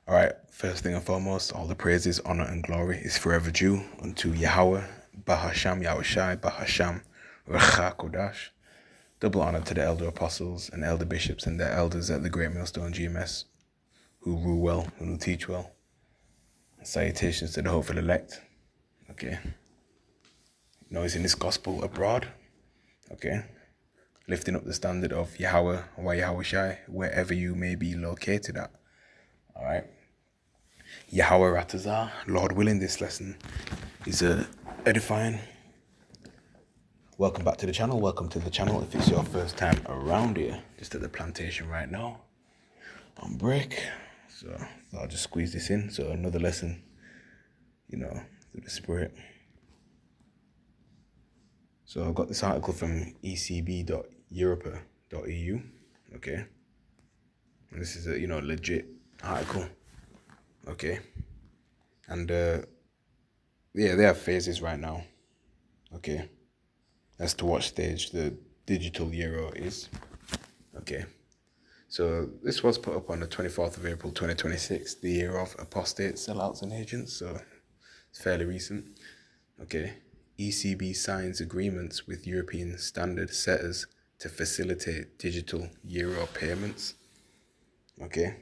All right, first thing and foremost, all the praises, honor, and glory is forever due unto Yahweh, Bahasham Yahushai, Bahasham Recha Kodash. Double honor to the elder apostles and elder bishops and their elders at the Great Millstone GMS, who rule well and who teach well. Salutations to the hopeful elect. Okay. Noising this gospel abroad. Okay. Lifting up the standard of Yahweh or Yahushai, wherever you may be located at. All right. Yahweh Ratazah, Lord willing, this lesson is edifying. Welcome back to the channel. Welcome to the channel if it's your first time around here. Just at the plantation right now on break. So I'll just squeeze this in. So another lesson, through the spirit. So I've got this article from ecb.europa.eu. Okay. And this is a, legit article. Okay. And, they have phases right now. Okay. As to what stage the digital euro is. Okay. So this was put up on the 24th of April 2026, the year of apostate sellouts and agents. So it's fairly recent. Okay. ECB signs agreements with European standard setters to facilitate digital euro payments. Okay.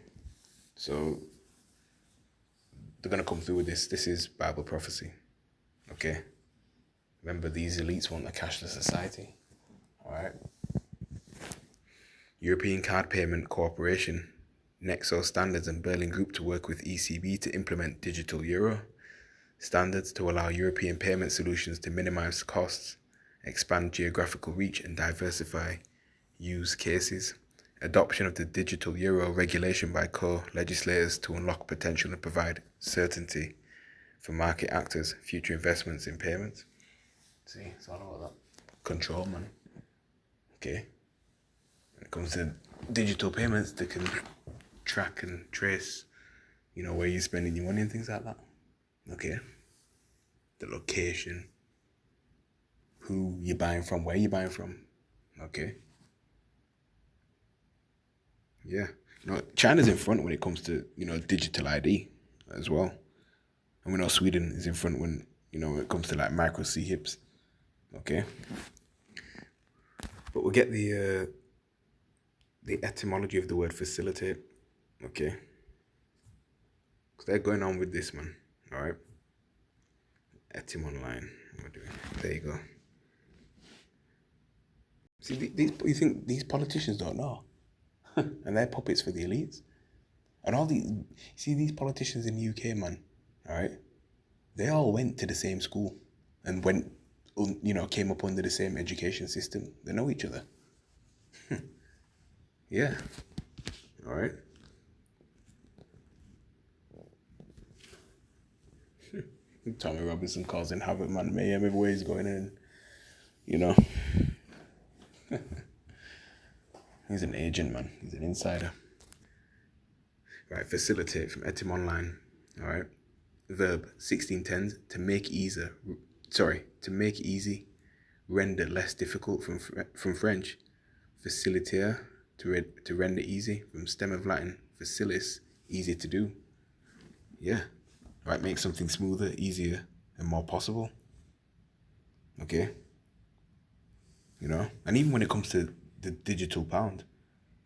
So they're going to come through with this. This is Bible prophecy. Okay. Remember, these elites want a cashless society. All right. European Card Payment Corporation, Nexo Standards and Berlin Group to work with ECB to implement digital euro standards to allow European payment solutions to minimize costs, expand geographical reach, and diversify use cases. Adoption of the digital euro regulation by co-legislators to unlock potential and provide certainty for market actors, future investments in payments. See, it's all about that control, man. Okay. When it comes to digital payments, they can track and trace, where you're spending your money and things like that. Okay. The location, who you're buying from, where you're buying from. Okay. Yeah. China's in front when it comes to, digital ID as well. And we know Sweden is in front when, when it comes to like micro C-hips. Okay. But we'll get the etymology of the word facilitate. Okay. Because they're going on with this, man. All right. Etym online. There you go. See, you think these politicians don't know? And they're puppets for the elites. And all these politicians in the UK, man, all right? They all went to the same school and came up under the same education system. They know each other. Yeah. All right. Tommy Robinson causing havoc, man. Mayhem everywhere he's going in. He's an agent, man. He's an insider. Right, facilitate from Etym Online. All right. Verb 1610, to make easy. To make easy. Render less difficult from French. Faciliter, to render easy, from stem of Latin. Facilis, easy to do. Yeah. Right, make something smoother, easier, and more possible. Okay. And even when it comes to the digital pound,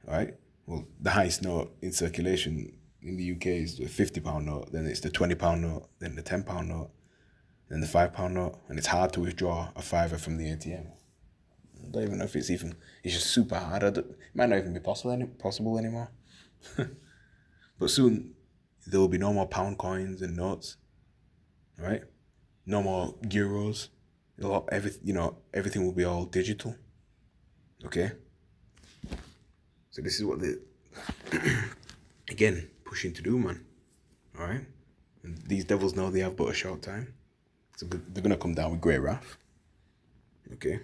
right? Well, the highest note in circulation in the UK is the £50 note, then it's the £20 note, then the £10 note, then the £5 note, and it's hard to withdraw a fiver from the ATM. I don't even know if it's just super hard. It might not even be possible anymore. But soon, there will be no more pound coins and notes, right? No more euros. Everything will be all digital. Okay. So this is what they, again, pushing to do, man. All right. And these devils know they have but a short time, so they're gonna come down with great wrath. Okay.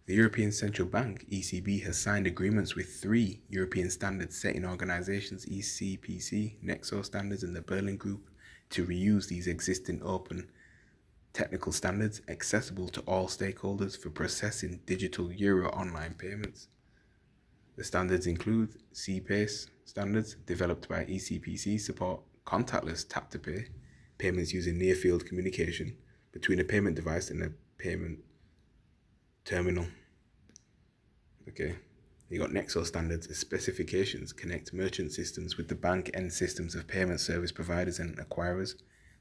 The European Central Bank, ECB, has signed agreements with 3 European standard setting organizations, ECPC, Nexo Standards, and the Berlin Group, to reuse these existing open technical standards accessible to all stakeholders for processing digital euro online payments. The standards include CPACE, standards developed by ECPC support contactless tap-to-pay payments using near-field communication between a payment device and a payment terminal. Okay. You got Nexo standards specifications connect merchant systems with the bank end systems of payment service providers and acquirers.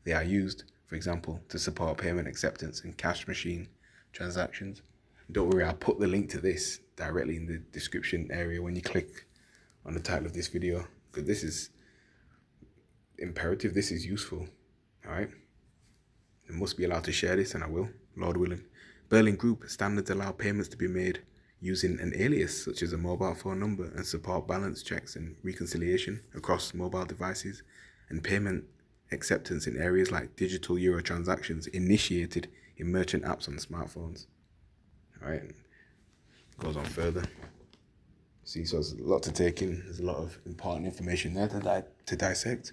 They are used, for example, to support payment acceptance and cash machine transactions. Don't worry, I'll put the link to this directly in the description area when you click on the title of this video, because this is imperative, this is useful. All right, I must be allowed to share this, and I will, Lord willing. Berlin Group standards allow payments to be made using an alias such as a mobile phone number and support balance checks and reconciliation across mobile devices and payment acceptance in areas like digital euro transactions initiated in merchant apps on smartphones. All right, goes on further. See, so there's a lot to take in. There's a lot of important information there to dissect.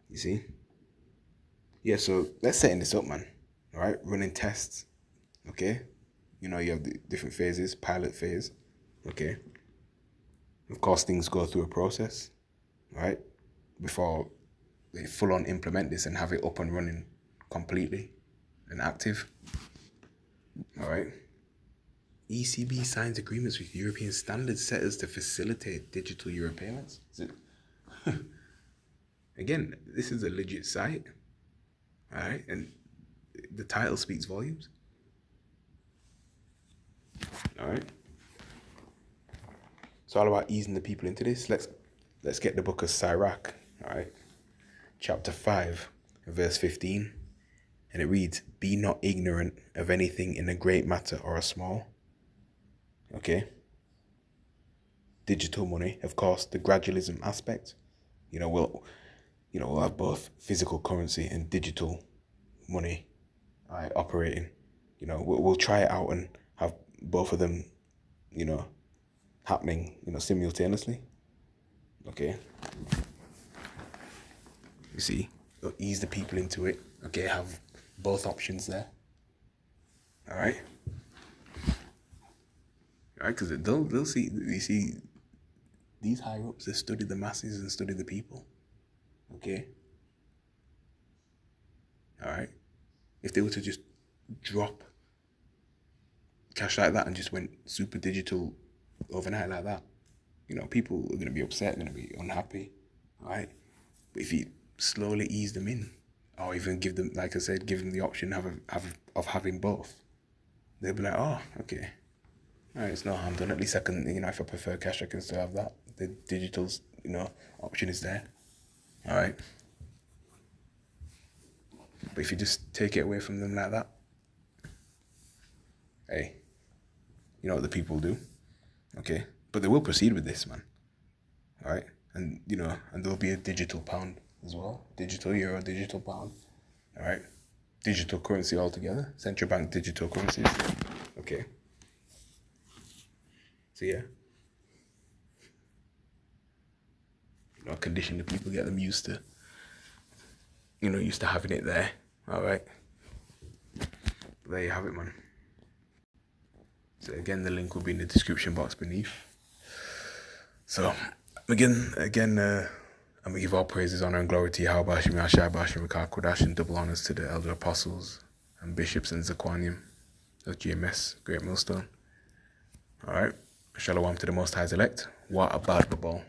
You see? Yeah, so let's setting this up, man. All right, running tests. Okay? You know, you have the different phases, pilot phase. Okay? Of course, things go through a process, right? Before they full on implement this and have it up and running completely and active. All right? ECB signs agreements with European standard setters to facilitate digital euro payments. Again, this is a legit site, all right? And the title speaks volumes, all right? It's all about easing the people into this. Let's get the book of Sirach, all right? Chapter 5, verse 15, and it reads, "Be not ignorant of anything in a great matter or a small." Okay. Digital money, of course, the gradualism aspect. We'll have both physical currency and digital money operating. We'll try it out and have both of them, happening, simultaneously. Okay. You see, ease the people into it. Okay, have both options there. All right. Right, because they'll see, you see, these higher ups, they study the masses and study the people. Okay? All right? If they were to just drop cash like that and just went super digital overnight like that, people are going to be upset, going to be unhappy. All right? But if you slowly ease them in, or even give them, like I said, give them the option of having both, they'll be like, oh, okay. All right, it's no harm done. At least I can, if I prefer cash, I can still have that. The digital's, option is there. All right. But if you just take it away from them like that, hey, you know what the people do, okay? But they will proceed with this, man. All right, and and there'll be a digital pound as well, digital euro, digital pound. All right, digital currency altogether, central bank digital currencies. Okay. So yeah, condition the people, get them used to, used to having it there. All right. There you have it, man. So again, the link will be in the description box beneath. So again, I'm gonna give all praises, honor, and glory to Yahweh, Bashim Yashai, Bashim Rakah Kodash, and double honors to the elder apostles and bishops and Zaquanium of GMS, Great Millstone. All right. Shalom to the Most High's elect. What a bad ball.